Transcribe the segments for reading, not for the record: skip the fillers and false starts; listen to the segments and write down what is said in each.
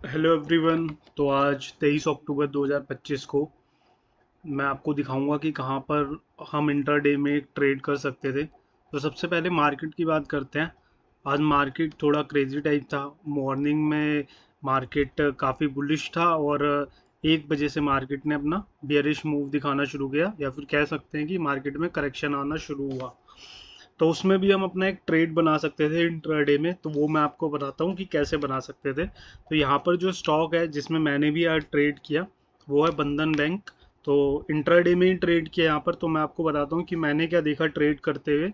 Hello everyone. तो आज 23 अक्टूबर 2025 को मैं आपको दिखाऊंगा कि कहाँ पर हम इंट्राडे में ट्रेड कर सकते थे। तो सबसे पहले मार्केट की बात करते हैं। आज मार्केट थोड़ा क्रेजी टाइप था। मॉर्निंग में मार्केट काफ़ी बुलिश था और 1 बजे से मार्केट ने अपना बियरिश मूव दिखाना शुरू किया, या फिर कह सकते हैं कि मार्केट में करेक्शन आना शुरू हुआ। तो उसमें भी हम अपना एक ट्रेड बना सकते थे इंट्राडे में, तो वो मैं आपको बताता हूँ कि कैसे बना सकते थे। तो यहाँ पर जो स्टॉक है जिसमें मैंने भी आज ट्रेड किया वो है बंधन बैंक। तो इंट्राडे में ही ट्रेड किया यहाँ पर। तो मैं आपको बताता हूँ कि मैंने क्या देखा ट्रेड करते हुए,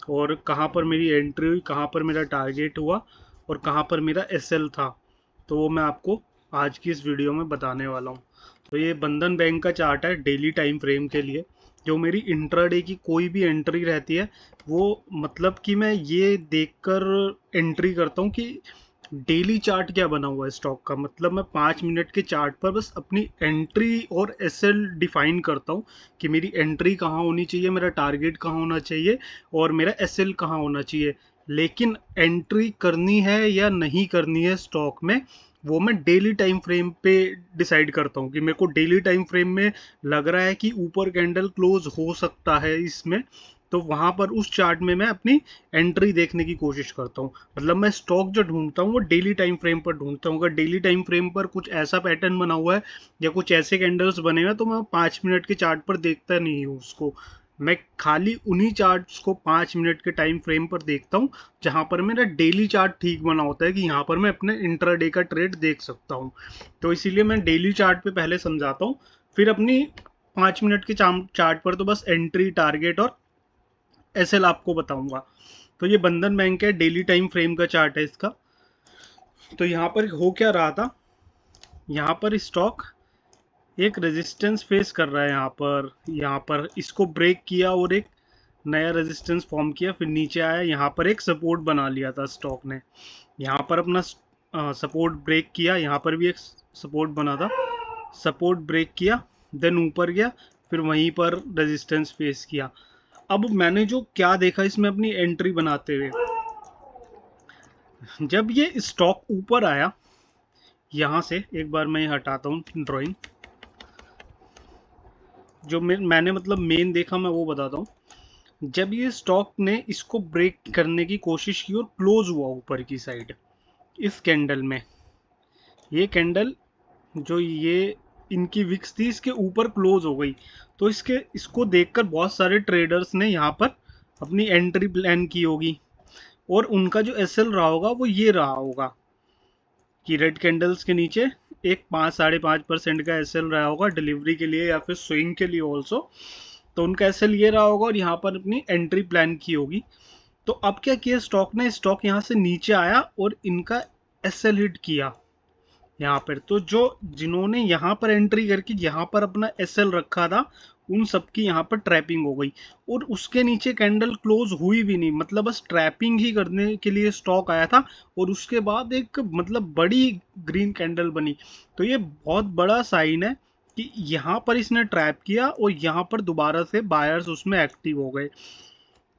और कहाँ पर मेरी एंट्री हुई, कहाँ पर मेरा टारगेट हुआ, और कहाँ पर मेरा एसएल था। तो वो मैं आपको आज की इस वीडियो में बताने वाला हूँ। तो ये बंधन बैंक का चार्ट है डेली टाइम फ्रेम के लिए। जो मेरी इंट्राडे की कोई भी एंट्री रहती है, वो मतलब कि मैं ये देखकर एंट्री करता हूँ कि डेली चार्ट क्या बना हुआ है स्टॉक का। मतलब मैं 5 मिनट के चार्ट पर बस अपनी एंट्री और एसएल डिफाइन करता हूँ कि मेरी एंट्री कहाँ होनी चाहिए, मेरा टारगेट कहाँ होना चाहिए, और मेरा एसएल कहाँ होना चाहिए। लेकिन एंट्री करनी है या नहीं करनी है स्टॉक में, वो मैं डेली टाइम फ्रेम पे डिसाइड करता हूँ कि मेरे को डेली टाइम फ्रेम में लग रहा है कि ऊपर कैंडल क्लोज हो सकता है इसमें। तो वहां पर उस चार्ट में मैं अपनी एंट्री देखने की कोशिश करता हूँ। मतलब मैं स्टॉक जो ढूंढता हूँ वो डेली टाइम फ्रेम पर ढूंढता हूँ। अगर डेली टाइम फ्रेम पर कुछ ऐसा पैटर्न बना हुआ है या कुछ ऐसे कैंडल्स बने हुए हैं, तो मैं 5 मिनट के चार्ट पर देखता नहीं हूँ उसको। मैं खाली उन्हीं चार्ट्स को 5 मिनट के टाइम फ्रेम पर देखता हूँ जहां पर मेरा डेली चार्ट ठीक बना होता है कि यहाँ पर मैं अपने इंट्राडे का ट्रेड देख सकता हूँ। तो इसीलिए मैं डेली चार्ट पे पहले समझाता हूँ, फिर अपनी 5 मिनट के चार्ट पर तो बस एंट्री, टारगेट और एसएल आपको बताऊंगा। तो ये बंधन बैंक है, डेली टाइम फ्रेम का चार्ट है इसका। तो यहाँ पर हो क्या रहा था, यहाँ पर स्टॉक एक रेजिस्टेंस फेस कर रहा है। यहाँ पर इसको ब्रेक किया और एक नया रेजिस्टेंस फॉर्म किया, फिर नीचे आया, यहाँ पर एक सपोर्ट बना लिया था स्टॉक ने। यहाँ पर अपना सपोर्ट ब्रेक किया, यहाँ पर भी एक सपोर्ट बना था, सपोर्ट ब्रेक किया, देन ऊपर गया, फिर वहीं पर रेजिस्टेंस फेस किया। अब मैंने जो क्या देखा इसमें अपनी एंट्री बनाते हुए, जब ये स्टॉक ऊपर आया, यहाँ से एक बार मैं हटाता हूँ ड्राइंग। जो मैंने मतलब मेन देखा मैं वो बताता हूँ। जब ये स्टॉक ने इसको ब्रेक करने की कोशिश की और क्लोज हुआ ऊपर की साइड इस कैंडल में, ये कैंडल जो ये इनकी विक्स थी इसके ऊपर क्लोज हो गई। तो इसको देखकर बहुत सारे ट्रेडर्स ने यहाँ पर अपनी एंट्री प्लान की होगी, और उनका जो एसएल रहा होगा वो ये रहा होगा कि रेड कैंडल्स के नीचे एक 5-5.5% का एसएल रहा होगा डिलीवरी के लिए या फिर स्विंग के लिए ऑल्सो। तो उनका एसएल ये रहा होगा और यहाँ पर अपनी एंट्री प्लान की होगी। तो अब क्या किया स्टॉक ने, स्टॉक यहाँ से नीचे आया और इनका एसएल हिट किया यहाँ पर। तो जो जिन्होंने यहाँ पर एंट्री करके यहाँ पर अपना एसएल रखा था, उन सबकी यहाँ पर ट्रैपिंग हो गई, और उसके नीचे कैंडल क्लोज हुई भी नहीं। मतलब बस ट्रैपिंग ही करने के लिए स्टॉक आया था, और उसके बाद एक मतलब बड़ी ग्रीन कैंडल बनी। तो ये बहुत बड़ा साइन है कि यहाँ पर इसने ट्रैप किया और यहाँ पर दोबारा से बायर्स उसमें एक्टिव हो गए।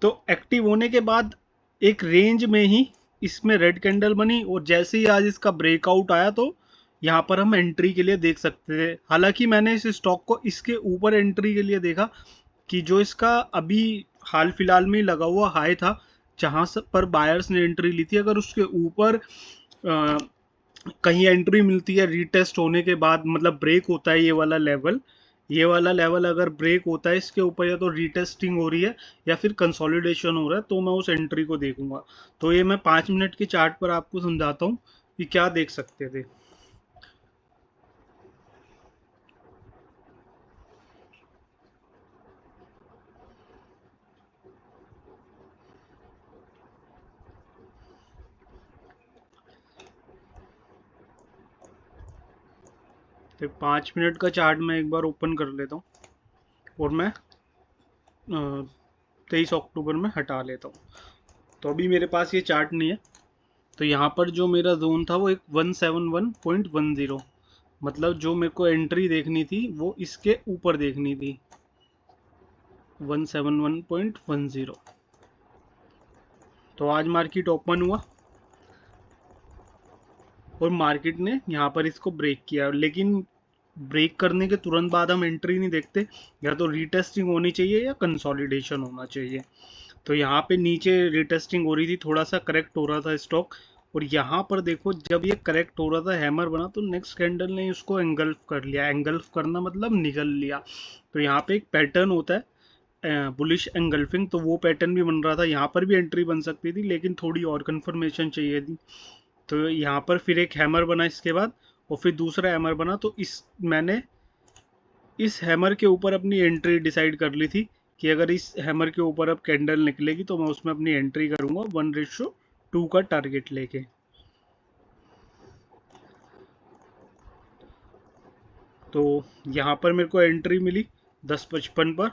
तो एक्टिव होने के बाद एक रेंज में ही इसमें रेड कैंडल बनी, और जैसे ही आज इसका ब्रेकआउट आया तो यहाँ पर हम एंट्री के लिए देख सकते थे। हालांकि मैंने इस स्टॉक को इसके ऊपर एंट्री के लिए देखा कि जो इसका अभी हाल फिलहाल में लगा हुआ हाई था, जहां से पर बायर्स ने एंट्री ली थी, अगर उसके ऊपर कहीं एंट्री मिलती है रीटेस्ट होने के बाद, मतलब ब्रेक होता है ये वाला लेवल अगर ब्रेक होता है इसके ऊपर, या तो रीटेस्टिंग हो रही है या फिर कंसोलिडेशन हो रहा है, तो मैं उस एंट्री को देखूंगा। तो ये मैं 5 मिनट के चार्ट पर आपको समझाता हूँ कि क्या देख सकते थे। तो 5 मिनट का चार्ट मैं एक बार ओपन कर लेता हूँ, और मैं 23 अक्टूबर में हटा लेता हूँ। तो अभी मेरे पास ये चार्ट नहीं है। तो यहाँ पर जो मेरा जोन था वो एक 171.10, मतलब जो मेरे को एंट्री देखनी थी वो इसके ऊपर देखनी थी, 171.10। तो आज मार्केट ओपन हुआ, और मार्केट ने यहाँ पर इसको ब्रेक किया, लेकिन ब्रेक करने के तुरंत बाद हम एंट्री नहीं देखते, या तो रीटेस्टिंग होनी चाहिए या कंसोलिडेशन होना चाहिए। तो यहाँ पे नीचे रीटेस्टिंग हो रही थी, थोड़ा सा करेक्ट हो रहा था स्टॉक, और यहाँ पर देखो जब ये करेक्ट हो रहा था हैमर बना, तो नेक्स्ट कैंडल ने उसको एंगल्फ कर लिया। एंगल्फ करना मतलब निगल लिया। तो यहाँ पे एक पैटर्न होता है बुलिश एंगल्फिंग, तो वो पैटर्न भी बन रहा था। यहाँ पर भी एंट्री बन सकती थी, लेकिन थोड़ी और कंफर्मेशन चाहिए थी। तो यहाँ पर फिर एक हैमर बना इसके बाद, और फिर दूसरा हैमर बना। तो मैंने इस हैमर के ऊपर अपनी एंट्री डिसाइड कर ली थी कि अगर इस हैमर के ऊपर अब कैंडल निकलेगी तो मैं उसमें अपनी एंट्री करूंगा 1:2 का टारगेट लेके। तो यहाँ पर मेरे को एंट्री मिली 10:55 पर,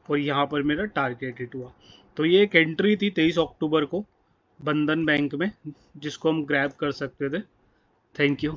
और यहाँ पर मेरा टारगेट हिट हुआ। तो ये एक एंट्री थी 23 अक्टूबर को बंधन बैंक में, जिसको हम ग्रैब कर सकते थे। Thank you.